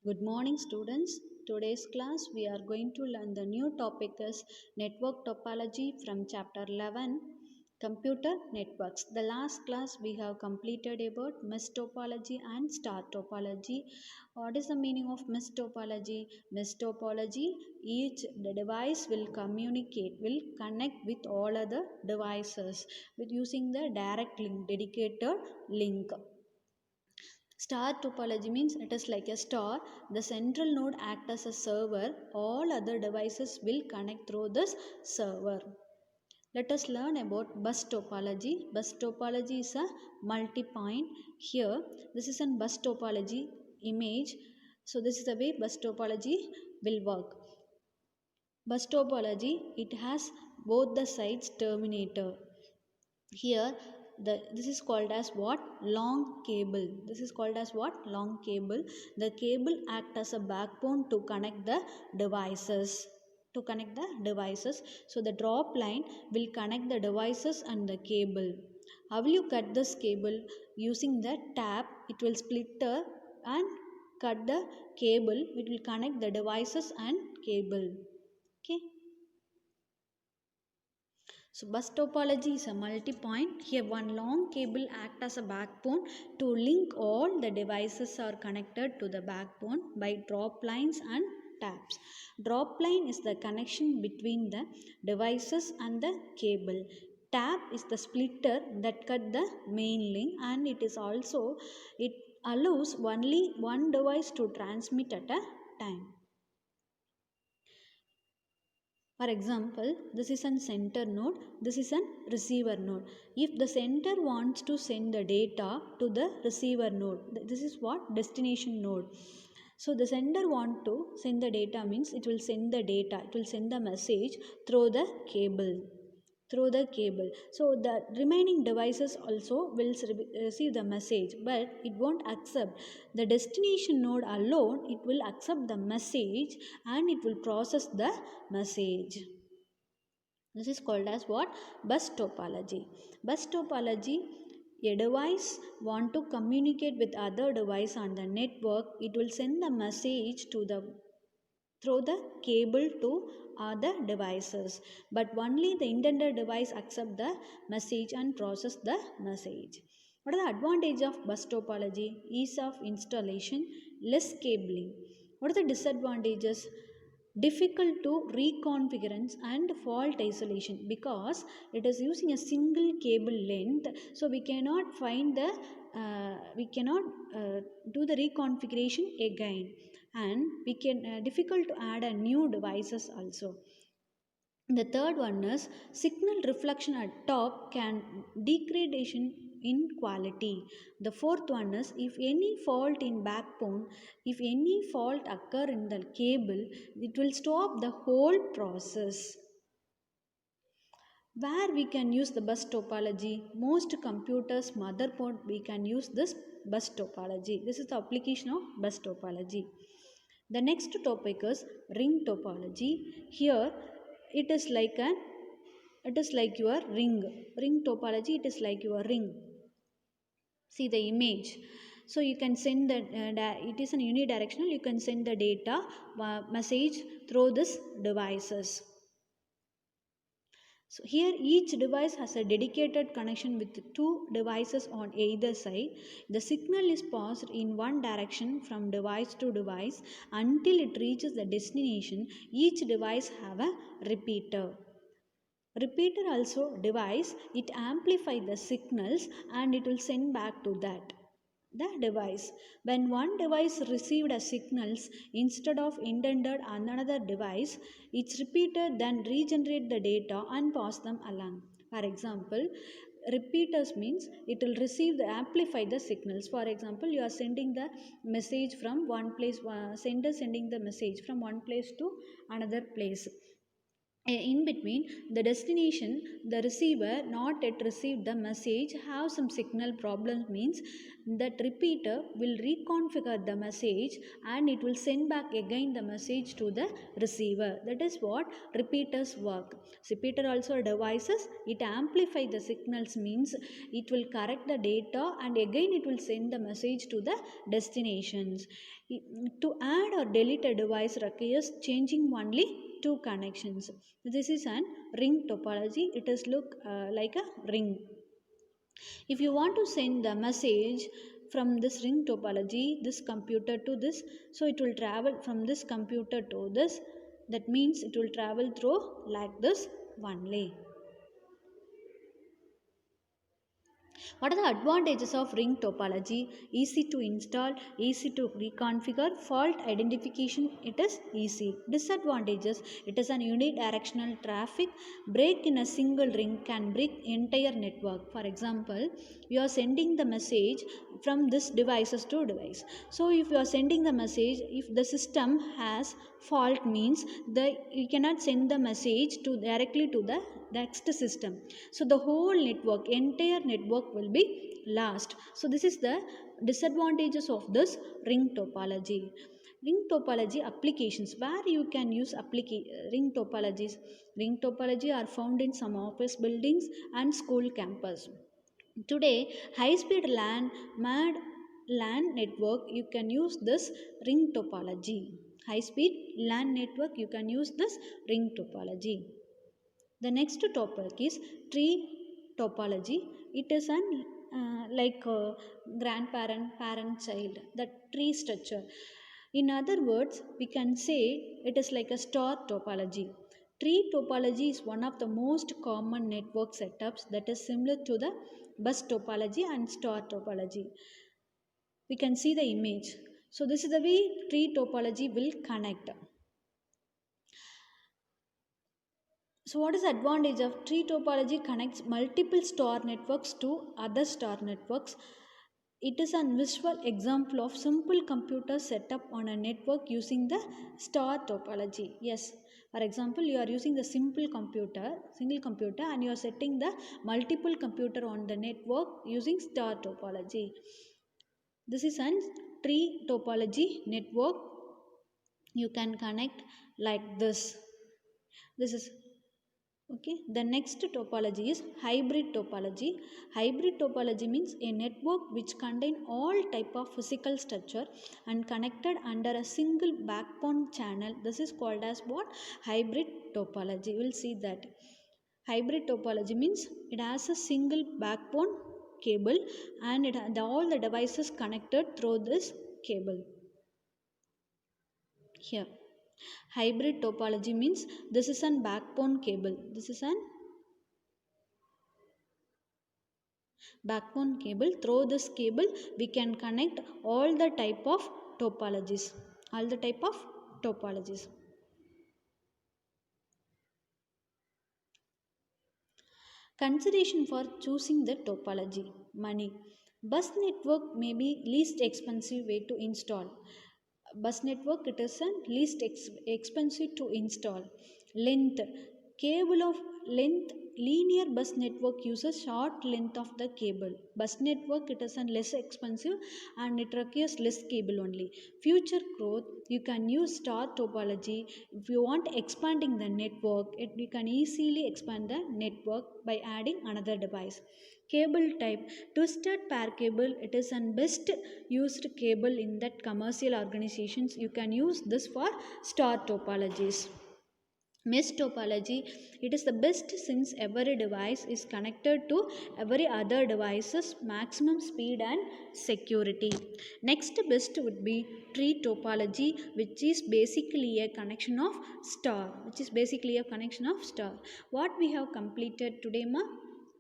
Good morning, students. Today's class we are going to learn the new topic is network topology from chapter 11 computer networks. The last class we have completed about mesh topology and star topology. What is the meaning of mesh topology? Mesh topology, each the device will connect with all other devices with using the direct link, dedicated link. Star topology means it is like a star. The central node acts as a server. All other devices will connect through this server. Let us learn about bus topology. Bus topology is a multi-point. Here, this is a bus topology image. So this is the way bus topology will work. Bus topology, it has both the sides terminator. Here this is called as what? Long cable. This is called as what? Long cable. The cable act as a backbone to connect the devices. So the drop line will connect the devices and the cable. How will you cut this cable? Using the tap, it will splitter and cut the cable. It will connect the devices and cable. Okay. So bus topology is a multi-point. Here one long cable acts as a backbone to link all the devices are connected to the backbone by drop lines and taps. Drop line is the connection between the devices and the cable. Tap is the splitter that cut the main link, and it allows only one device to transmit at a time. For example, this is a center node, this is a receiver node. If the center wants to send the data to the receiver node, this is what? Destination node. So the sender want to send the data means it will send the data, it will send the message through the cable. So the remaining devices also will receive the message, but it won't accept the destination node alone. It will accept the message and it will process the message. This is called as what? Bus topology. Bus topology, a device want to communicate with other device on the network, it will send the message through the cable to other devices, but only the intended device accept the message and process the message. What are the advantage of bus topology? Ease of installation, less cabling. What are the disadvantages? Difficult to reconfigure and fault isolation, because it is using a single cable length, so we cannot find the do the reconfiguration again, and we can difficult to add a new devices also. The third one is signal reflection at top can degradation in quality. The fourth one is if any fault in backbone, if any fault occur in the cable, it will stop the whole process. Where we can use the bus topology? Most computers motherboard we can use this bus topology. This is the application of bus topology. The next topic is ring topology. Here it is like your ring topology. It is like your ring. See the image. So you can send the it is an unidirectional. You can send the data message through this devices. So here each device has a dedicated connection with two devices on either side. The signal is passed in one direction from device to device until it reaches the destination. Each device have a repeater. Repeater also device, it amplifies the signals and it will send back to the device. When one device received a signals instead of intended on another device, its repeater then regenerate the data and pass them along. For example, repeaters means it will receive the amplify the signals. For example, you are sending the message from one place, sender sending the message from one place to another place. In between the destination, the receiver not yet received the message have some signal problem, means that repeater will reconfigure the message and it will send back again the message to the receiver. That is what repeaters work. Repeater also devices, it amplify the signals, means it will correct the data and again it will send the message to the destinations. To add or delete a device requires changing only two connections. This is an ring topology. It is look like a ring. If you want to send the message from this ring topology, this computer to this, so it will travel from this computer to this. That means it will travel through like this only. What are the advantages of ring topology? Easy to install, easy to reconfigure, fault identification, it is easy. Disadvantages, it is an unidirectional traffic. Break in a single ring can break entire network. For example, you are sending the message from this devices to device. So if you are sending the message, if the system has fault, means you cannot send the message to directly to the next system. So the whole network, entire network will be lost. So this is the disadvantages of this ring topology. Ring topology applications, where you can use ring topologies. Ring topology are found in some office buildings and school campus. Today, high-speed LAN network, you can use this ring topology. High-speed LAN network, you can use this ring topology. The next topic is tree topology. It is an grandparent, parent, child, the tree structure. In other words, we can say it is like a star topology. Tree topology is one of the most common network setups that is similar to the bus topology and star topology. We can see the image. So this is the way tree topology will connect. So what is the advantage of tree topology? Connects multiple star networks to other star networks. It is a visual example of simple computer setup on a network using the star topology. Yes, for example, you are using the single computer and you are setting the multiple computer on the network using star topology. This is a tree topology network. You can connect like this. This is okay. The next topology is hybrid topology. Hybrid topology means a network which contain all type of physical structure and connected under a single backbone channel. This is called as what? Hybrid topology. We'll see that. Hybrid topology means it has a single backbone cable and all the devices connected through this cable. Here. Hybrid topology means this is an backbone cable. This is an backbone cable. Through this cable we can connect all the type of topologies. Consideration for choosing the topology. Money. Bus network may be least expensive way to install. Bus network, it is a least expensive to install. Length. Cable of length. Linear bus network uses short length of the cable. Bus network, it is a less expensive and it requires less cable only. Future growth, you can use star topology. If you want expanding the network, you can easily expand the network by adding another device. Cable type. Twisted pair cable, it is an best used cable in that commercial organizations. You can use this for star topologies. Mesh topology, it is the best since every device is connected to every other device's maximum speed and security. Next best would be tree topology, which is basically a connection of star. What we have completed today, ma?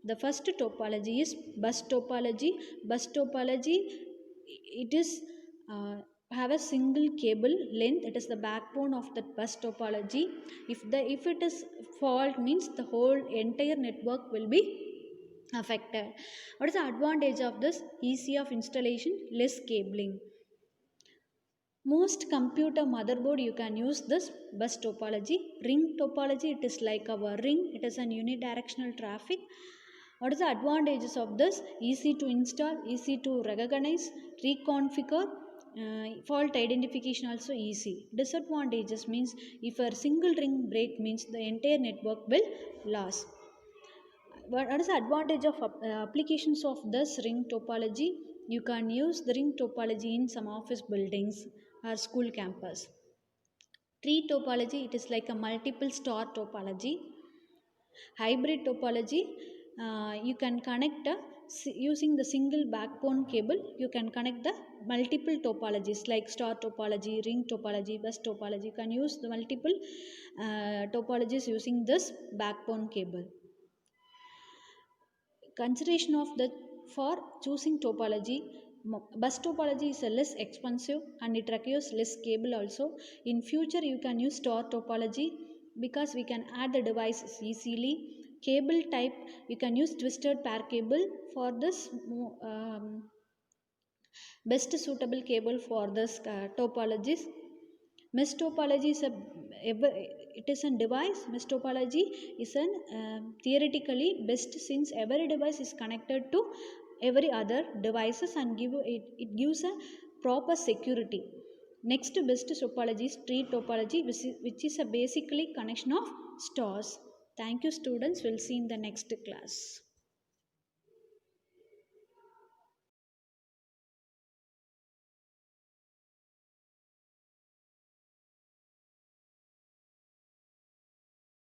The first topology is bus topology. Bus topology, it is have a single cable length. It is the backbone of that bus topology. If it is fault, means the whole entire network will be affected. What is the advantage of this? Easy of installation, less cabling. Most computer motherboard you can use this bus topology. Ring topology, it is like our ring, it is an unidirectional traffic. What is the advantages of this? Easy to install, easy to recognize, reconfigure, fault identification also easy. Disadvantages means if a single ring break means the entire network will lose. What is the advantage of applications of this ring topology? You can use the ring topology in some office buildings or school campus. Tree topology, it is like a multiple star topology. Hybrid topology, you can connect using the single backbone cable, you can connect the multiple topologies like star topology, ring topology, bus topology. You can use the multiple topologies using this backbone cable. Consideration of the for choosing topology, bus topology is a less expensive and it requires less cable also. In future you can use star topology because we can add the devices easily. Cable type, you can use twisted pair cable for this best suitable cable for this topologies. Mesh topology is it is a device. Mesh topology is an theoretically best since every device is connected to every other devices and it gives a proper security. Next best topology is tree topology, which is a basically connection of stars. Thank you students. We'll see in the next class.